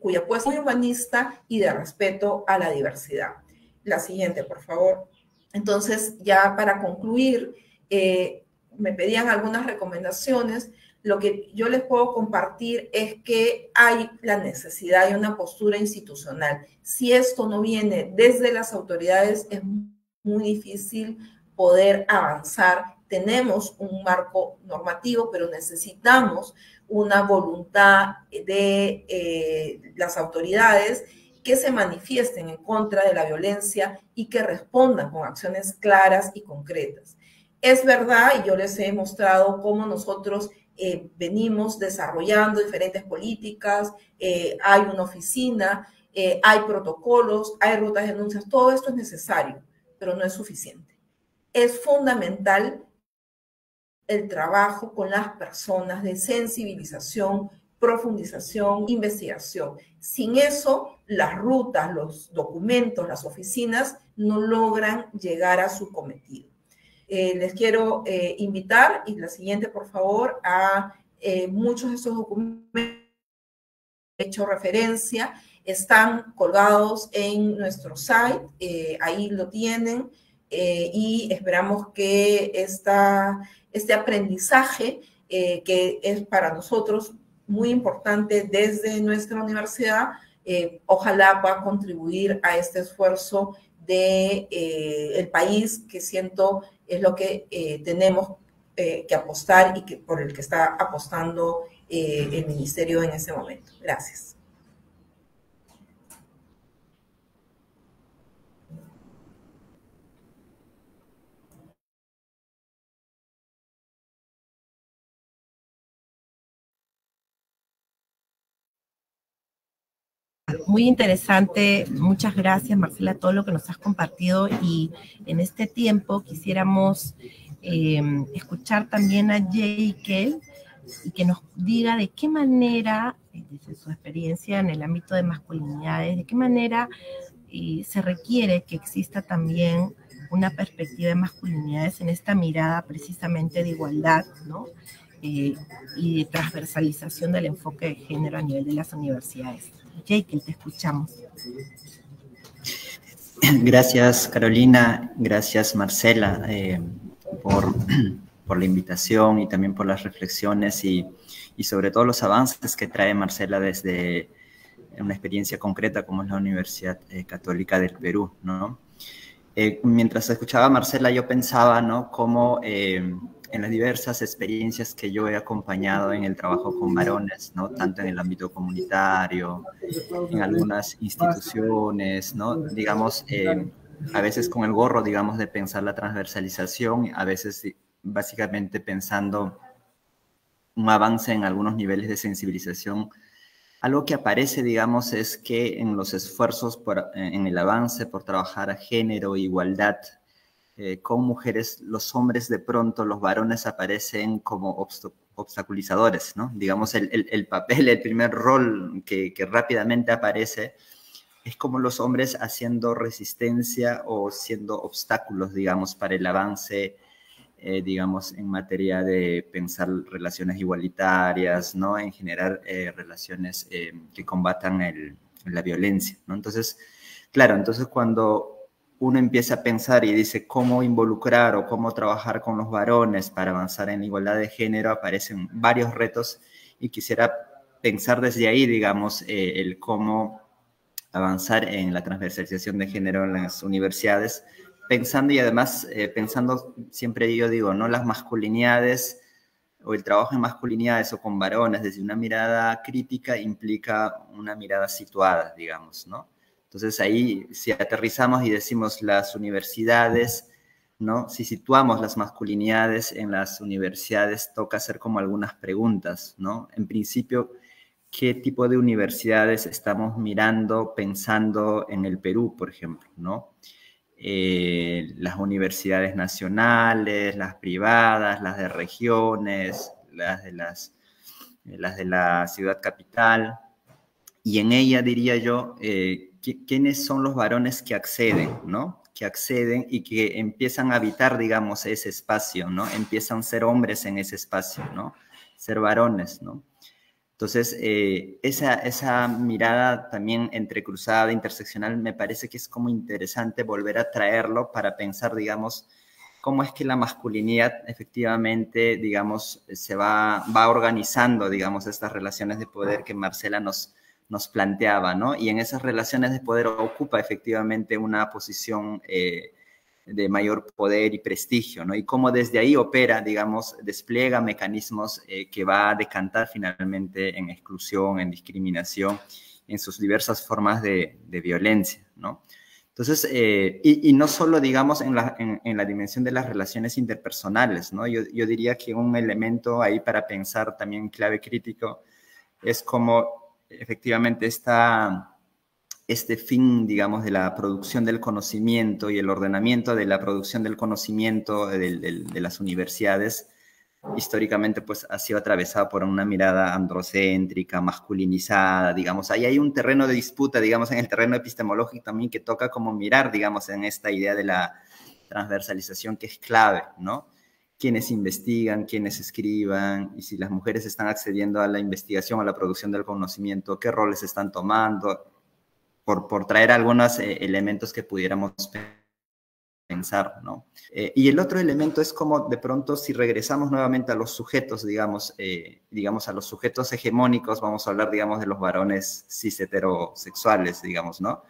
cuya apuesta es muy humanista y de respeto a la diversidad. La siguiente, por favor. Entonces, ya para concluir, me pedían algunas recomendaciones. Lo que yo les puedo compartir es que hay la necesidad de una postura institucional. Si esto no viene desde las autoridades, es muy difícil poder avanzar. Tenemos un marco normativo, pero necesitamos una voluntad de las autoridades que se manifiesten en contra de la violencia y que respondan con acciones claras y concretas. Es verdad, y yo les he mostrado cómo nosotros venimos desarrollando diferentes políticas, hay una oficina, hay protocolos, hay rutas de denuncias, todo esto es necesario, pero no es suficiente. Es fundamental el trabajo con las personas de sensibilización, profundización, investigación. Sin eso, las rutas, los documentos, las oficinas no logran llegar a su cometido. Les quiero invitar, y la siguiente, por favor, a muchos de estos documentos he hecho referencia, están colgados en nuestro site, ahí lo tienen, y esperamos que este aprendizaje, que es para nosotros muy importante desde nuestra universidad, ojalá pueda contribuir a este esfuerzo del país, que siento es lo que tenemos que apostar y por el que está apostando el ministerio en este momento. Gracias. Muy interesante, muchas gracias Marcela, todo lo que nos has compartido, y en este tiempo quisiéramos escuchar también a Jekyll y que nos diga de qué manera, desde su experiencia en el ámbito de masculinidades, de qué manera se requiere que exista también una perspectiva de masculinidades en esta mirada precisamente de igualdad, ¿no? Y de transversalización del enfoque de género a nivel de las universidades. Jekyll, te escuchamos. Gracias, Carolina. Gracias, Marcela, por la invitación y también por las reflexiones y sobre todo los avances que trae Marcela desde una experiencia concreta como es la Universidad Católica del Perú, ¿no? Mientras escuchaba a Marcela, yo pensaba, ¿no?, cómo en las diversas experiencias que yo he acompañado en el trabajo con varones, ¿no?, tanto en el ámbito comunitario, en algunas instituciones, ¿no?, digamos, a veces con el gorro, digamos, de pensar la transversalización, a veces básicamente pensando un avance en algunos niveles de sensibilización. Algo que aparece, digamos, es que en los esfuerzos en el avance por trabajar a género e igualdad con mujeres, los hombres de pronto, los varones aparecen como obstaculizadores, ¿no? Digamos, el papel, el primer rol que rápidamente aparece es como los hombres haciendo resistencia o siendo obstáculos, digamos, para el avance, digamos, en materia de pensar relaciones igualitarias, ¿no? En generar relaciones que combatan la violencia, ¿no? Entonces, claro, entonces cuando uno empieza a pensar y dice cómo involucrar o cómo trabajar con los varones para avanzar en igualdad de género, aparecen varios retos y quisiera pensar desde ahí, digamos, el cómo avanzar en la transversalización de género en las universidades, pensando y además pensando, siempre yo digo, ¿no? Las masculinidades o el trabajo en masculinidades o con varones desde una mirada crítica implica una mirada situada, digamos, ¿no? Entonces ahí, si aterrizamos y decimos las universidades, ¿no? Si situamos las masculinidades en las universidades, toca hacer como algunas preguntas, ¿no? En principio, ¿qué tipo de universidades estamos mirando, pensando en el Perú, por ejemplo, ¿no? Las universidades nacionales, las privadas, las de regiones, las de la ciudad capital, y en ella diría yo, ¿quiénes son los varones que acceden, ¿no? Que acceden y que empiezan a habitar, digamos, ese espacio, ¿no? Empiezan a ser hombres en ese espacio, ¿no? Ser varones, ¿no? Entonces, esa mirada también entrecruzada, interseccional, me parece que es como interesante volver a traerlo para pensar, digamos, cómo es que la masculinidad efectivamente, digamos, se va organizando, digamos, estas relaciones de poder que Marcela nos planteaba, ¿no? Y en esas relaciones de poder ocupa efectivamente una posición de mayor poder y prestigio, ¿no? Y cómo desde ahí opera, digamos, despliega mecanismos que va a decantar finalmente en exclusión, en discriminación, en sus diversas formas de violencia, ¿no? Entonces, y no solo, digamos, en la dimensión de las relaciones interpersonales, ¿no? Yo diría que un elemento ahí para pensar también clave crítico es como efectivamente este fin, digamos, de la producción del conocimiento y el ordenamiento de la producción del conocimiento de las universidades, históricamente, pues, ha sido atravesado por una mirada androcéntrica, masculinizada, digamos. Ahí hay un terreno de disputa, digamos, en el terreno epistemológico también que toca como mirar, digamos, en esta idea de la transversalización que es clave, ¿no? Quienes investigan, quienes escriban, y si las mujeres están accediendo a la investigación, a la producción del conocimiento, qué roles están tomando, por traer algunos elementos que pudiéramos pensar, ¿no? Y el otro elemento es como de pronto si regresamos nuevamente a los sujetos, digamos, a los sujetos hegemónicos, vamos a hablar, digamos, de los varones cis heterosexuales, digamos, ¿no?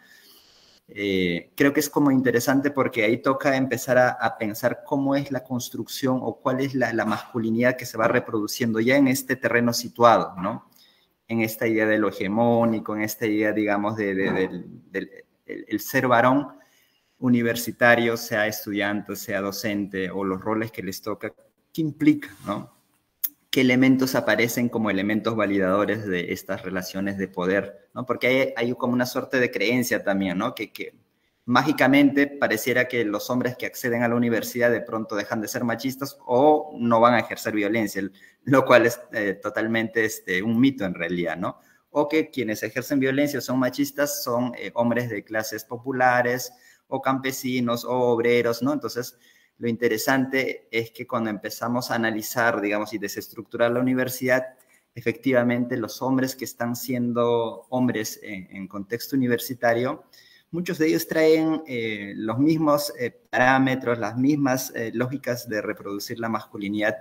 Creo que es como interesante porque ahí toca empezar a pensar cómo es la construcción o cuál es la masculinidad que se va reproduciendo ya en este terreno situado, ¿no? En esta idea de lo hegemónico, en esta idea, digamos, del ser varón universitario, sea estudiante, sea docente, o los roles que les toca, ¿qué implica, no? ¿Qué elementos aparecen como elementos validadores de estas relaciones de poder, ¿no? Porque hay como una suerte de creencia también, ¿no? Que mágicamente pareciera que los hombres que acceden a la universidad de pronto dejan de ser machistas o no van a ejercer violencia, lo cual es totalmente un mito en realidad, ¿no? O que quienes ejercen violencia son machistas son hombres de clases populares o campesinos o obreros, ¿no? Entonces, lo interesante es que cuando empezamos a analizar, digamos, y desestructurar la universidad, efectivamente los hombres que están siendo hombres en contexto universitario, muchos de ellos traen los mismos parámetros, las mismas lógicas de reproducir la masculinidad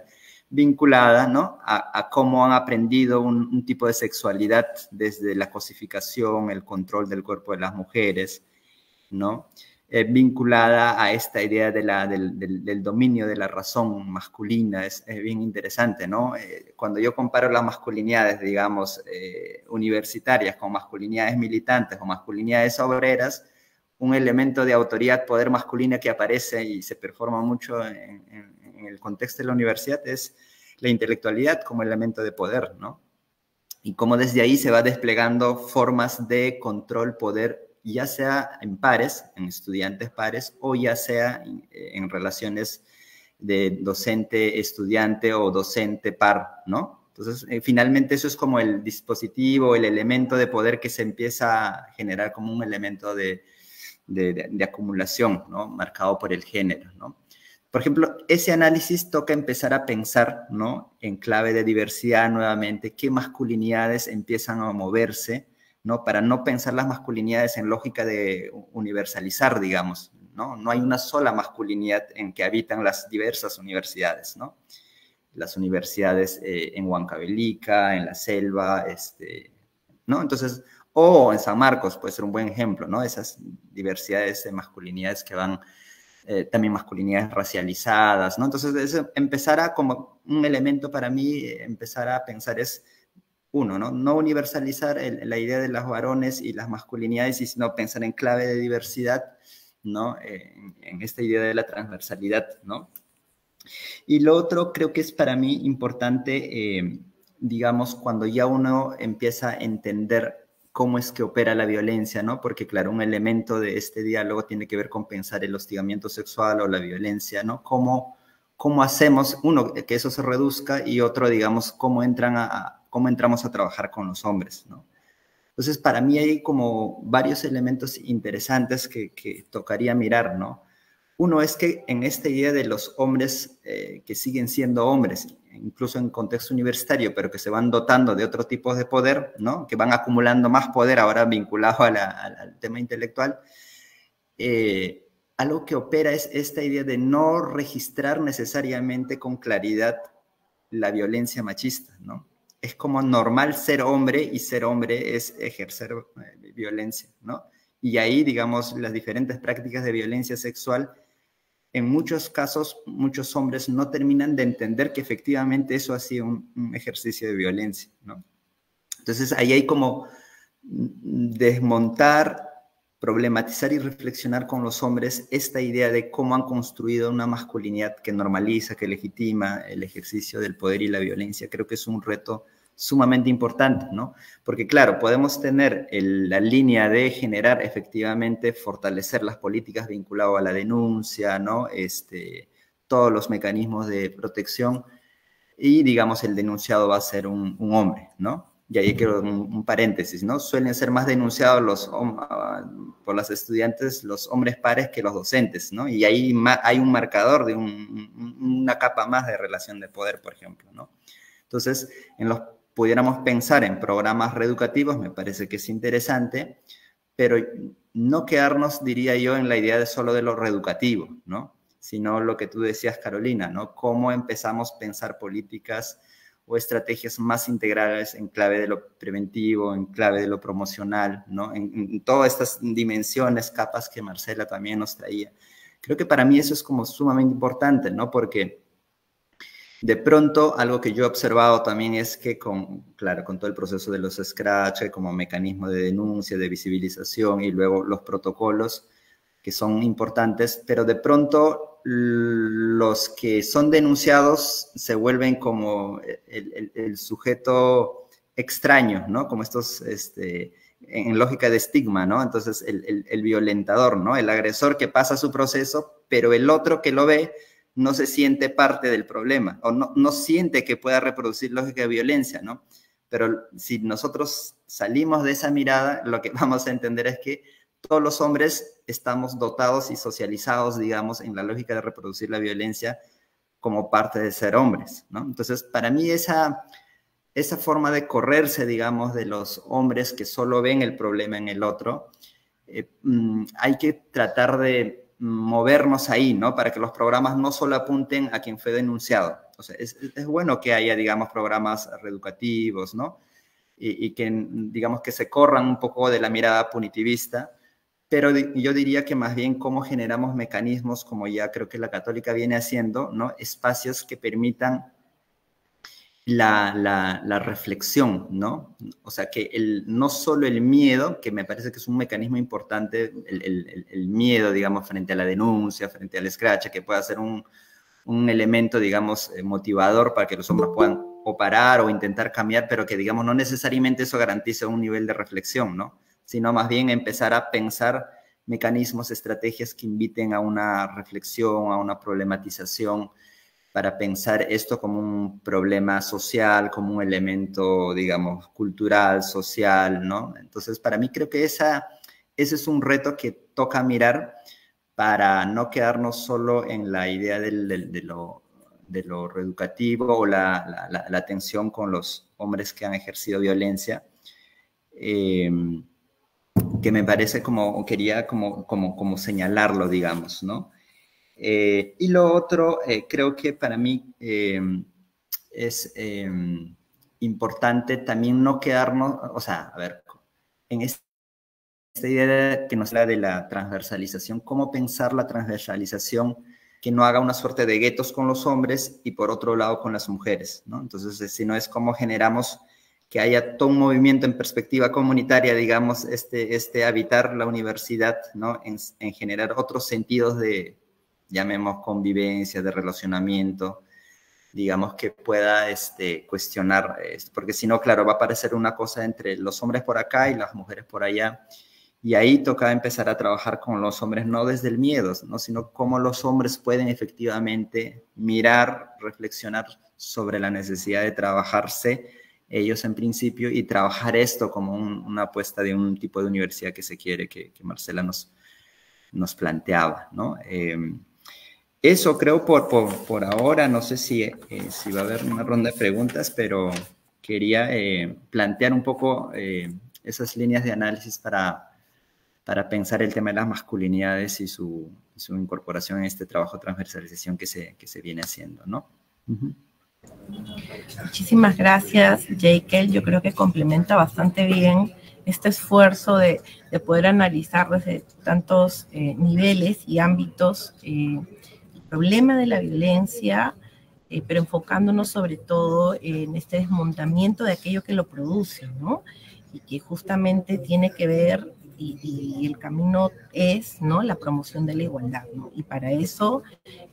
vinculada, ¿no? A cómo han aprendido un tipo de sexualidad desde la cosificación, el control del cuerpo de las mujeres, ¿no? Vinculada a esta idea del dominio de la razón masculina. Es bien interesante, ¿no? Cuando yo comparo las masculinidades, digamos, universitarias con masculinidades militantes o masculinidades obreras, un elemento de autoridad, poder masculina que aparece y se performa mucho en el contexto de la universidad es la intelectualidad como elemento de poder, ¿no? Y cómo desde ahí se va desplegando formas de control, poder, ya sea en pares, en estudiantes pares, o ya sea en relaciones de docente-estudiante o docente-par, ¿no? Entonces, finalmente eso es como el dispositivo, el elemento de poder que se empieza a generar como un elemento de acumulación, ¿no? Marcado por el género, ¿no? Por ejemplo, ese análisis toca empezar a pensar, ¿no? En clave de diversidad nuevamente, qué masculinidades empiezan a moverse, ¿no? Para no pensar las masculinidades en lógica de universalizar, digamos, ¿no? No hay una sola masculinidad en que habitan las diversas universidades, ¿no? Las universidades en Huancavelica, en la selva, ¿no? Entonces, o en San Marcos puede ser un buen ejemplo, ¿no? Esas diversidades de masculinidades que van, también masculinidades racializadas, ¿no? Entonces, eso empezar a, como un elemento para mí, empezar a pensar es, uno, ¿no? No universalizar la idea de los varones y las masculinidades, sino pensar en clave de diversidad, ¿no? En esta idea de la transversalidad, ¿no? Y lo otro creo que es para mí importante, digamos, cuando ya uno empieza a entender cómo es que opera la violencia, ¿no? Porque, claro, un elemento de este diálogo tiene que ver con pensar el hostigamiento sexual o la violencia, ¿no? ¿Cómo hacemos, uno, que eso se reduzca y otro, digamos, cómo entramos a trabajar con los hombres, ¿no? Entonces, para mí hay como varios elementos interesantes que tocaría mirar, ¿no? Uno es que en esta idea de los hombres que siguen siendo hombres, incluso en contexto universitario, pero que se van dotando de otro tipo de poder, ¿no? Que van acumulando más poder ahora vinculado al tema intelectual, algo que opera es esta idea de no registrar necesariamente con claridad la violencia machista, ¿no? Es como normal ser hombre y ser hombre es ejercer violencia, ¿no? Y ahí, digamos, las diferentes prácticas de violencia sexual, en muchos casos, muchos hombres no terminan de entender que efectivamente eso ha sido un ejercicio de violencia, ¿no? Entonces, ahí hay como desmontar, problematizar y reflexionar con los hombres esta idea de cómo han construido una masculinidad que normaliza, que legitima el ejercicio del poder y la violencia. Creo que es un reto sumamente importante, ¿no? Porque, claro, podemos tener la línea de generar efectivamente, fortalecer las políticas vinculadas a la denuncia, ¿no? Todos los mecanismos de protección y, digamos, el denunciado va a ser un hombre, ¿no? Y ahí quiero un paréntesis, ¿no? Suelen ser más denunciados por las estudiantes los hombres pares que los docentes, ¿no? Y ahí hay un marcador de una capa más de relación de poder, por ejemplo, ¿no? Entonces, pudiéramos pensar en programas reeducativos, me parece que es interesante, pero no quedarnos, diría yo, en la idea de solo de lo reeducativo, ¿no? Sino lo que tú decías, Carolina, ¿no? Cómo empezamos a pensar políticas o estrategias más integrales en clave de lo preventivo, en clave de lo promocional, ¿no? En todas estas dimensiones, capas que Marcela también nos traía. Creo que para mí eso es como sumamente importante, ¿no? Porque de pronto algo que yo he observado también es que claro, con todo el proceso de los scratch como mecanismo de denuncia, de visibilización y luego los protocolos que son importantes, pero de pronto los que son denunciados se vuelven como el sujeto extraño, ¿no? Como estos, en lógica de estigma, ¿no? Entonces, el violentador, ¿no? El agresor que pasa su proceso, pero el otro que lo ve no se siente parte del problema o no siente que pueda reproducir lógica de violencia, ¿no? Pero si nosotros salimos de esa mirada, lo que vamos a entender es que todos los hombres estamos dotados y socializados, digamos, en la lógica de reproducir la violencia como parte de ser hombres, ¿no? Entonces, para mí esa forma de correrse, digamos, de los hombres que solo ven el problema en el otro, hay que tratar de movernos ahí, ¿no? Para que los programas no solo apunten a quien fue denunciado. O sea, es bueno que haya, digamos, programas reeducativos, ¿no? Y que, digamos, que se corran un poco de la mirada punitivista, pero yo diría que más bien cómo generamos mecanismos, como ya creo que la Católica viene haciendo, ¿no? Espacios que permitan la reflexión, ¿no? O sea, que no solo el miedo, que me parece que es un mecanismo importante, el miedo, digamos, frente a la denuncia, frente al scratch, que pueda ser un elemento, digamos, motivador para que los hombres puedan o parar o intentar cambiar, pero que, digamos, no necesariamente eso garantiza un nivel de reflexión, ¿no? Sino más bien empezar a pensar mecanismos, estrategias que inviten a una reflexión, a una problematización, para pensar esto como un problema social, como un elemento, digamos, cultural, social, ¿no? Entonces, para mí creo que ese es un reto que toca mirar para no quedarnos solo en la idea de lo reeducativo o la atención con los hombres que han ejercido violencia, que me parece como, quería como señalarlo, digamos, ¿no? Y lo otro, creo que para mí es importante también no quedarnos, o sea, a ver, en esta idea que nos habla de la transversalización, cómo pensar la transversalización que no haga una suerte de guetos con los hombres y por otro lado con las mujeres, ¿no? Entonces, si no es cómo generamos que haya todo un movimiento en perspectiva comunitaria, digamos, habitar la universidad, ¿no? En generar otros sentidos de, llamemos, convivencia, de relacionamiento, digamos, que pueda cuestionar, porque si no, claro, va a aparecer una cosa entre los hombres por acá y las mujeres por allá, y ahí toca empezar a trabajar con los hombres, no desde el miedo, ¿no? Sino cómo los hombres pueden efectivamente mirar, reflexionar sobre la necesidad de trabajarse ellos en principio y trabajar esto como una apuesta de un tipo de universidad que se quiere, que Marcela nos planteaba, ¿no? Eso creo por ahora, no sé si va a haber una ronda de preguntas, pero quería plantear un poco esas líneas de análisis para pensar el tema de las masculinidades y su incorporación en este trabajo de transversalización que se viene haciendo, ¿no? Uh-huh. Muchísimas gracias, Jekyll. Yo creo que complementa bastante bien este esfuerzo de poder analizar desde tantos niveles y ámbitos el problema de la violencia, pero enfocándonos sobre todo en este desmontamiento de aquello que lo produce, ¿no? Y que justamente tiene que ver, y el camino es, ¿no?, la promoción de la igualdad, ¿no? Y para eso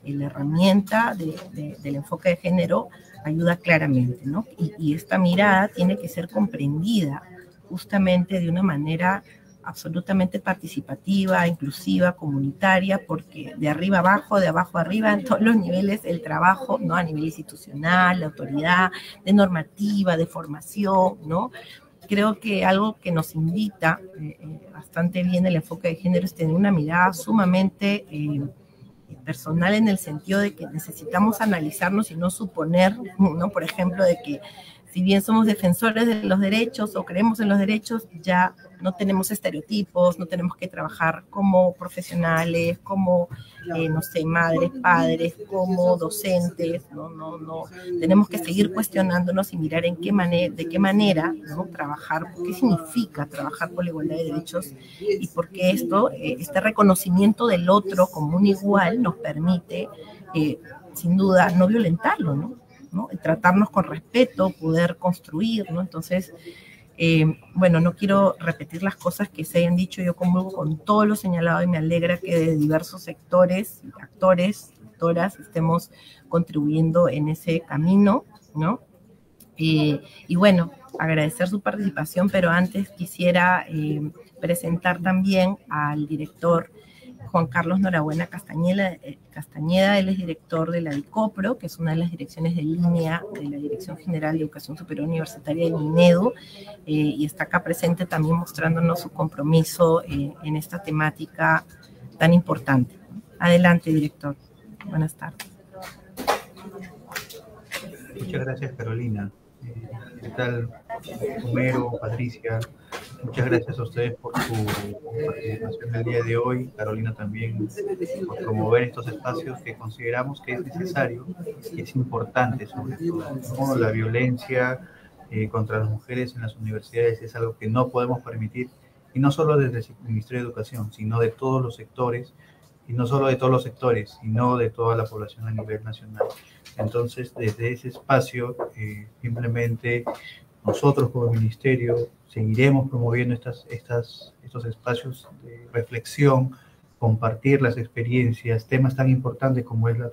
la herramienta del enfoque de género ayuda claramente, ¿no? Y esta mirada tiene que ser comprendida justamente de una manera absolutamente participativa, inclusiva, comunitaria, porque de arriba abajo, de abajo arriba, en todos los niveles, el trabajo, ¿no?, a nivel institucional, de autoridad, de normativa, de formación, ¿no? Creo que algo que nos invita bastante bien el enfoque de género es tener una mirada sumamente personal, en el sentido de que necesitamos analizarnos y no suponer, ¿no?, por ejemplo, de que si bien somos defensores de los derechos o creemos en los derechos, ya no tenemos estereotipos, no tenemos que trabajar como profesionales, como, no sé, madres, padres, como docentes, no. Tenemos que seguir cuestionándonos y mirar de qué manera, ¿no?, trabajar, qué significa trabajar por la igualdad de derechos y por qué este reconocimiento del otro como un igual nos permite, sin duda, no violentarlo, ¿no? Tratarnos con respeto, poder construir, ¿no? Entonces, bueno, no quiero repetir las cosas que se hayan dicho, yo comulgo con todo lo señalado y me alegra que de diversos sectores, actores, actoras, estemos contribuyendo en ese camino, ¿no? Y bueno, agradecer su participación, pero antes quisiera presentar también al director Juan Carlos Norabuena Castañeda. Él es director de la DICOPRO, que es una de las direcciones de línea de la Dirección General de Educación Superior Universitaria del INEDU, y está acá presente también mostrándonos su compromiso en esta temática tan importante. Adelante, director. Buenas tardes. Muchas gracias, Carolina. ¿Qué tal, Homero, Patricia? Muchas gracias a ustedes por su participación el día de hoy. Carolina también por promover estos espacios que consideramos que es necesario y es importante, sobre todo, ¿no? La violencia contra las mujeres en las universidades es algo que no podemos permitir, y no solo desde el Ministerio de Educación, sino de todos los sectores, y no solo de todos los sectores, sino de toda la población a nivel nacional. Entonces, desde ese espacio, simplemente nosotros como ministerio seguiremos promoviendo estos espacios de reflexión, compartir las experiencias, temas tan importantes como es la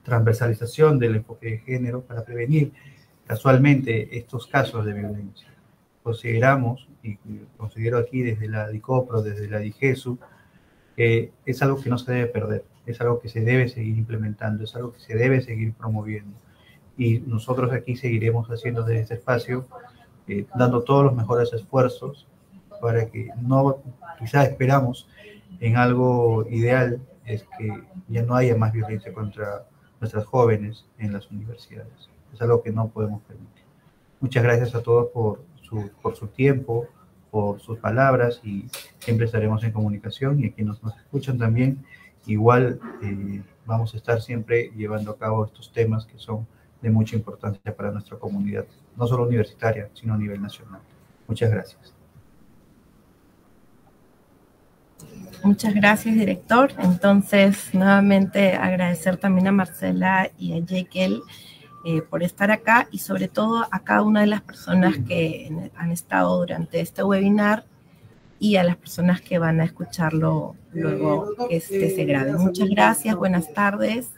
transversalización del enfoque de género para prevenir casualmente estos casos de violencia. Consideramos, y considero aquí desde la DICOPRO, desde la DIGESU, que es algo que no se debe perder, es algo que se debe seguir implementando, es algo que se debe seguir promoviendo. Y nosotros aquí seguiremos haciendo desde este espacio, dando todos los mejores esfuerzos para que no, quizás esperamos en algo ideal, es que ya no haya más violencia contra nuestras jóvenes en las universidades. Es algo que no podemos permitir. Muchas gracias a todos por su tiempo, por sus palabras y siempre estaremos en comunicación. Y a quienes nos escuchan también, igual vamos a estar siempre llevando a cabo estos temas que son de mucha importancia para nuestra comunidad, no solo universitaria, sino a nivel nacional. Muchas gracias. Muchas gracias, director. Entonces, nuevamente agradecer también a Marcela y a Jekyll por estar acá y sobre todo a cada una de las personas que han estado durante este webinar y a las personas que van a escucharlo luego que se grabe. Muchas gracias, buenas tardes.